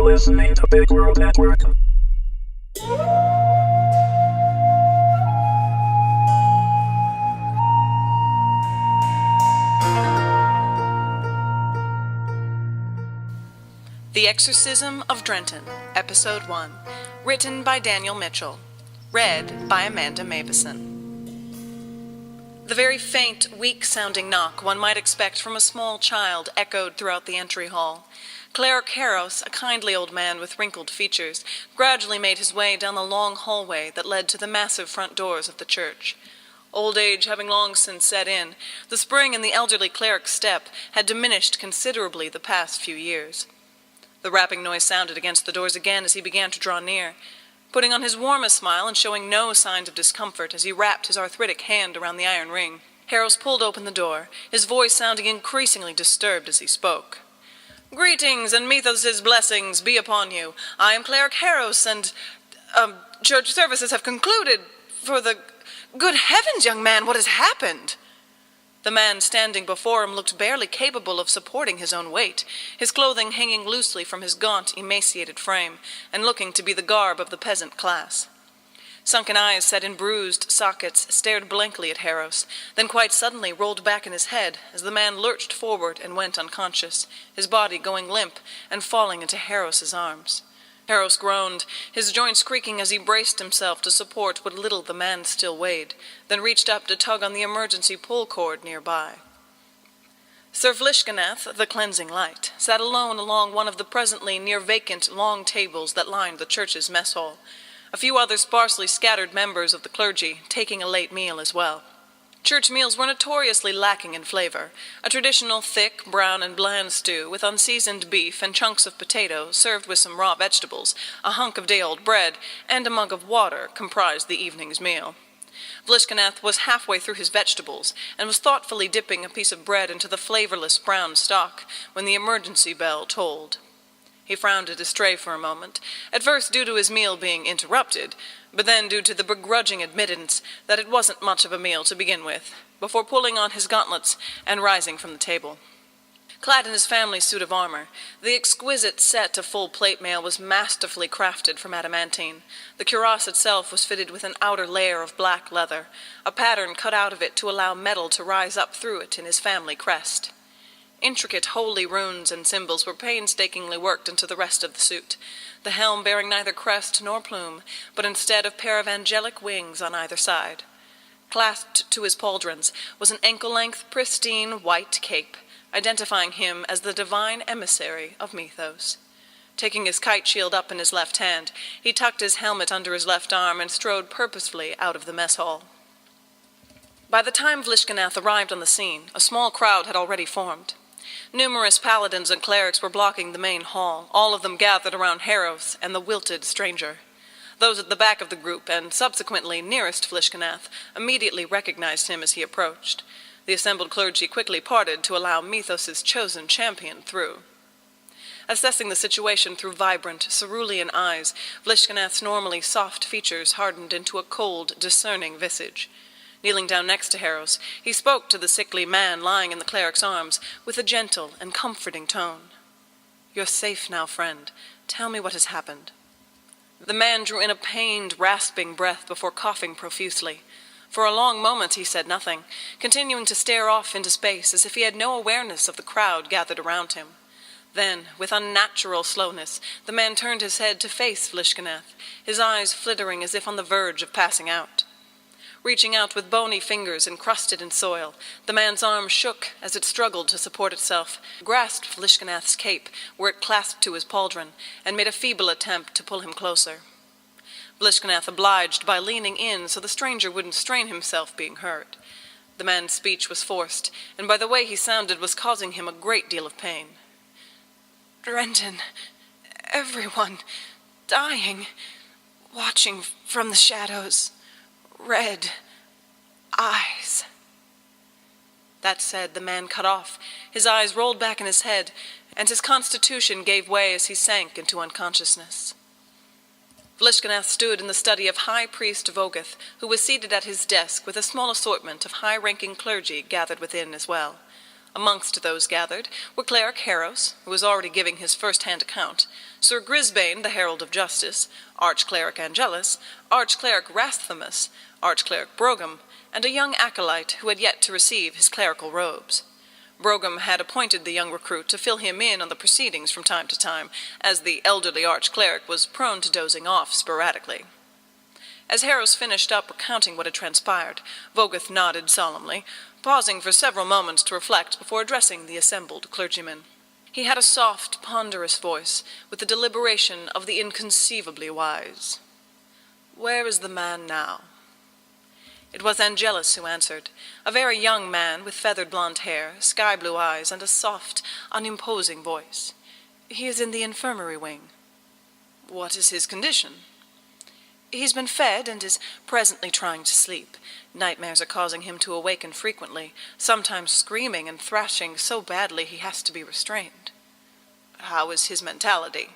You're listening to Big World Network. The Exorcism of Drenton, Episode 1, written by Daniel Mitchell, read by Amanda Mavison. The very faint, weak-sounding knock one might expect from a small child echoed throughout the entry hall. Cleric Harros, a kindly old man with wrinkled features, gradually made his way down the long hallway that led to the massive front doors of the church. Old age having long since set in, the spring in the elderly cleric's step had diminished considerably the past few years. The rapping noise sounded against the doors again as he began to draw near. Putting on his warmest smile and showing no signs of discomfort as he wrapped his arthritic hand around the iron ring, Harros pulled open the door, his voice sounding increasingly disturbed as he spoke. "Greetings and Mythos' blessings be upon you. I am Cleric Harros, and, church services have concluded for the... Good heavens, young man, what has happened?" The man standing before him looked barely capable of supporting his own weight, his clothing hanging loosely from his gaunt, emaciated frame, and looking to be the garb of the peasant class. Sunken eyes set in bruised sockets stared blankly at Harros, then quite suddenly rolled back in his head as the man lurched forward and went unconscious, his body going limp and falling into Harros's arms. Harros groaned, his joints creaking as he braced himself to support what little the man still weighed, then reached up to tug on the emergency pull cord nearby. Sir Vlishgnath, the cleansing light, sat alone along one of the presently near-vacant long tables that lined the church's mess hall, a few other sparsely scattered members of the clergy taking a late meal as well. Church meals were notoriously lacking in flavor. A traditional thick, brown, and bland stew with unseasoned beef and chunks of potato served with some raw vegetables, a hunk of day-old bread, and a mug of water comprised the evening's meal. Vlishgnath was halfway through his vegetables and was thoughtfully dipping a piece of bread into the flavorless brown stock when the emergency bell tolled. He frowned at his tray for a moment, at first due to his meal being interrupted, but then due to the begrudging admittance that it wasn't much of a meal to begin with, before pulling on his gauntlets and rising from the table. Clad in his family's suit of armor, the exquisite set of full plate mail was masterfully crafted from adamantine. The cuirass itself was fitted with an outer layer of black leather, a pattern cut out of it to allow metal to rise up through it in his family crest. Intricate holy runes and symbols were painstakingly worked into the rest of the suit, the helm bearing neither crest nor plume, but instead a pair of angelic wings on either side. Clasped to his pauldrons was an ankle-length, pristine white cape, identifying him as the divine emissary of Mythos. Taking his kite shield up in his left hand, he tucked his helmet under his left arm and strode purposefully out of the mess hall. By the time Vlishgnath arrived on the scene, a small crowd had already formed. Numerous paladins and clerics were blocking the main hall, all of them gathered around Harros and the wilted stranger. Those at the back of the group, and subsequently nearest Vlishgnath, immediately recognized him as he approached. The assembled clergy quickly parted to allow Mythos' chosen champion through. Assessing the situation through vibrant, cerulean eyes, Vlishgnath's normally soft features hardened into a cold, discerning visage. Kneeling down next to Harros, he spoke to the sickly man lying in the cleric's arms with a gentle and comforting tone. "You're safe now, friend. Tell me what has happened." The man drew in a pained, rasping breath before coughing profusely. For a long moment he said nothing, continuing to stare off into space as if he had no awareness of the crowd gathered around him. Then, with unnatural slowness, the man turned his head to face Vlishgnath, his eyes flittering as if on the verge of passing out. Reaching out with bony fingers encrusted in soil, the man's arm shook as it struggled to support itself, grasped Vlishgnath's cape where it clasped to his pauldron, and made a feeble attempt to pull him closer. Vlishgnath obliged by leaning in so the stranger wouldn't strain himself being hurt. The man's speech was forced, and by the way he sounded was causing him a great deal of pain. "Drenton, everyone, dying, watching from the shadows. Red eyes." That said, the man cut off. His eyes rolled back in his head, and his constitution gave way as he sank into unconsciousness. Vlishgnath stood in the study of High Priest Vogath, who was seated at his desk with a small assortment of high-ranking clergy gathered within as well. Amongst those gathered were Cleric Harrows, who was already giving his first-hand account, Sir Grisbane, the Herald of Justice, Arch-Cleric Angelus, Arch-Cleric Rasthamus, Arch-Cleric Brougham, and a young acolyte who had yet to receive his clerical robes. Brougham had appointed the young recruit to fill him in on the proceedings from time to time, as the elderly arch-cleric was prone to dozing off sporadically. As Harrows finished up recounting what had transpired, Voguth nodded solemnly, pausing for several moments to reflect before addressing the assembled clergymen. He had a soft, ponderous voice, with the deliberation of the inconceivably wise. "Where is the man now?" It was Angelus who answered, a very young man with feathered blonde hair, sky-blue eyes, and a soft, unimposing voice. "He is in the infirmary wing." "What is his condition?" "He's been fed and is presently trying to sleep. Nightmares are causing him to awaken frequently, sometimes screaming and thrashing so badly he has to be restrained." "How is his mentality?"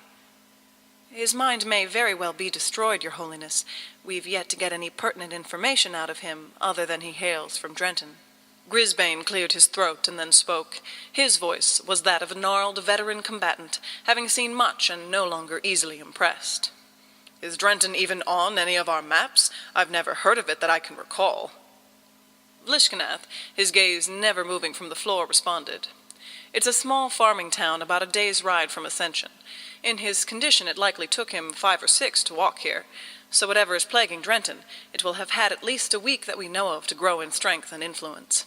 "His mind may very well be destroyed, Your Holiness. We've yet to get any pertinent information out of him, other than he hails from Drenton." Grisbane cleared his throat and then spoke. His voice was that of a gnarled veteran combatant, having seen much and no longer easily impressed. "Is Drenton even on any of our maps? I've never heard of it that I can recall." Vlishgnath, his gaze never moving from the floor, responded. "It's a small farming town about a day's ride from Ascension. In his condition it likely took him 5 or 6 to walk here, so whatever is plaguing Drenton, it will have had at least a week that we know of to grow in strength and influence."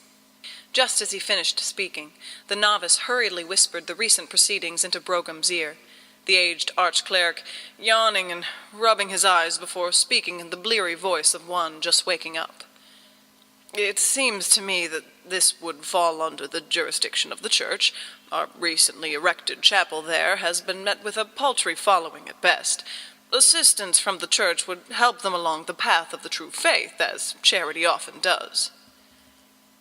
Just as he finished speaking, the novice hurriedly whispered the recent proceedings into Brougham's ear, the aged arch-cleric yawning and rubbing his eyes before speaking in the bleary voice of one just waking up. "It seems to me that this would fall under the jurisdiction of the Church. Our recently erected chapel there has been met with a paltry following at best. Assistance from the Church would help them along the path of the true faith, as charity often does."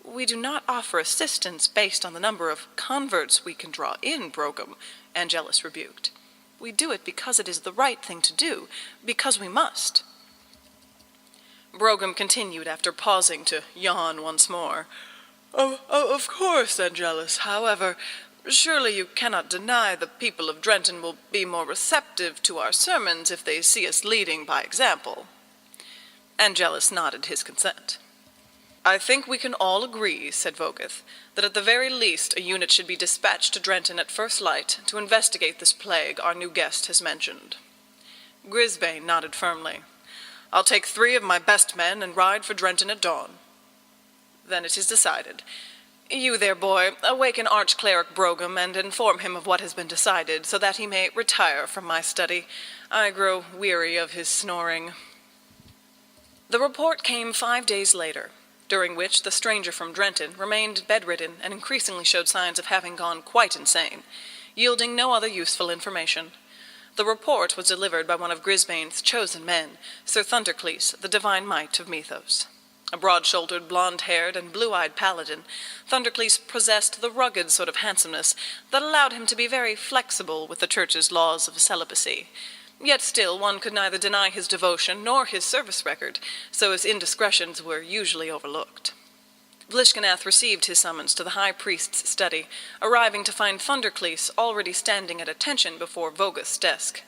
"We do not offer assistance based on the number of converts we can draw in, Brougham," Angelus rebuked. "We do it because it is the right thing to do, because we must." Brougham continued after pausing to yawn once more. Of course, Angelus. However, surely you cannot deny the people of Drenton will be more receptive to our sermons if they see us leading by example." Angelus nodded his consent. "I think we can all agree," said Voguth, "that at the very least a unit should be dispatched to Drenton at first light to investigate this plague our new guest has mentioned." Grisbane nodded firmly. "I'll take 3 of my best men and ride for Drenton at dawn." "Then it is decided. You there, boy, awaken Arch-Cleric Brougham and inform him of what has been decided, so that he may retire from my study. I grow weary of his snoring." The report came 5 days later, during which the stranger from Drenton remained bedridden and increasingly showed signs of having gone quite insane, yielding no other useful information. The report was delivered by one of Grisbane's chosen men, Sir Thundercleese, the divine might of Mythos. A broad-shouldered, blonde-haired, and blue-eyed paladin, Thundercleese possessed the rugged sort of handsomeness that allowed him to be very flexible with the Church's laws of celibacy. Yet still one could neither deny his devotion nor his service record, so his indiscretions were usually overlooked. Vlishgnath received his summons to the high priest's study, arriving to find Thundercleese already standing at attention before Voguth's desk.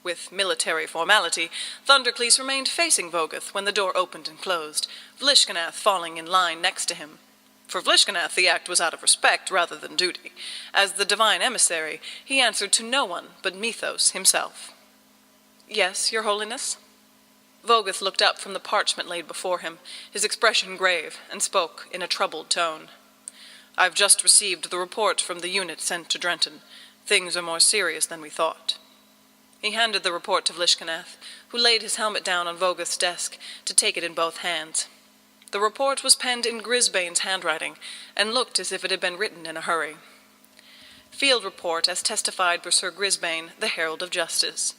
With military formality, Thundercleese remained facing Voguth when the door opened and closed, Vlishgnath falling in line next to him. For Vlishgnath the act was out of respect rather than duty. As the divine emissary, he answered to no one but Mythos himself. "Yes, Your Holiness?" Voguth looked up from the parchment laid before him, his expression grave, and spoke in a troubled tone. "I've just received the report from the unit sent to Drenton. Things are more serious than we thought." He handed the report to Vlishgnath, who laid his helmet down on Voguth's desk to take it in both hands. The report was penned in Grisbane's handwriting, and looked as if it had been written in a hurry. Field report as testified by Sir Grisbane, the Herald of Justice.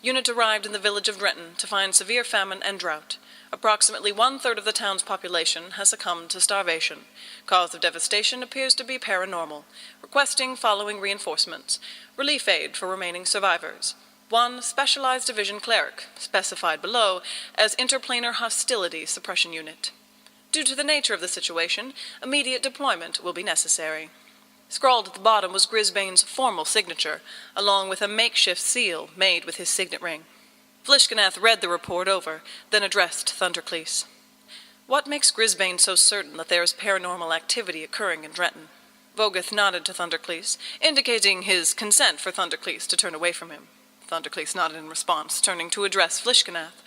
Unit arrived in the village of Drenton to find severe famine and drought. Approximately 1/3 of the town's population has succumbed to starvation. Cause of devastation appears to be paranormal. Requesting following reinforcements. Relief aid for remaining survivors. 1 specialized division cleric, specified below as interplanar hostility suppression unit. Due to the nature of the situation, immediate deployment will be necessary. Scrawled at the bottom was Grisbane's formal signature, along with a makeshift seal made with his signet ring. Vlishgnath read the report over, then addressed Thundercleese. "What makes Grisbane so certain that there is paranormal activity occurring in Drenton?" Vogeth nodded to Thundercleese, indicating his consent for Thundercleese to turn away from him. Thundercleese nodded in response, turning to address Vlishgnath.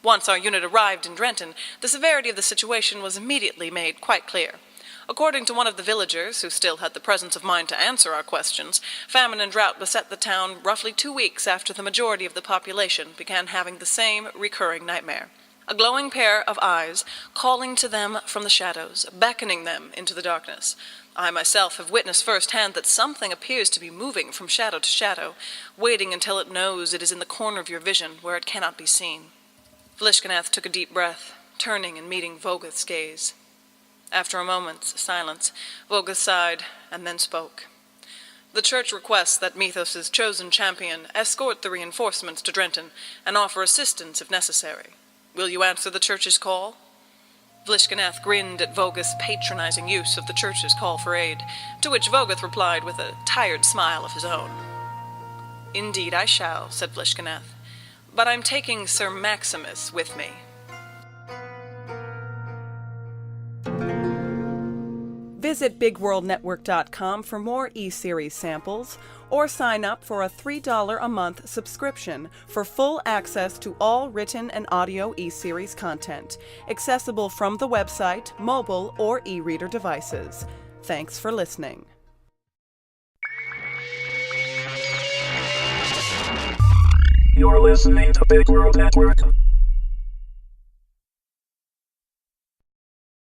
Once our unit arrived in Drenton, the severity of the situation was immediately made quite clear. According to one of the villagers, who still had the presence of mind to answer our questions, famine and drought beset the town roughly 2 weeks after the majority of the population began having the same recurring nightmare. A glowing pair of eyes calling to them from the shadows, beckoning them into the darkness. I myself have witnessed firsthand that something appears to be moving from shadow to shadow, waiting until it knows it is in the corner of your vision where it cannot be seen. Vlishgnath took a deep breath, turning and meeting Vogeth's gaze. After a moment's silence, Vogeth sighed and then spoke. "The Church requests that Mythos's chosen champion escort the reinforcements to Drenton and offer assistance if necessary. Will you answer the Church's call?" Vlishgnath grinned at Vogeth's patronizing use of the Church's call for aid, to which Vogeth replied with a tired smile of his own. "Indeed I shall," said Vlishgnath, "but I'm taking Sir Maximus with me." Visit BigWorldNetwork.com for more e-series samples, or sign up for a $3 a month subscription for full access to all written and audio e-series content, accessible from the website, mobile, or e-reader devices. Thanks for listening. You're listening to Big World Network.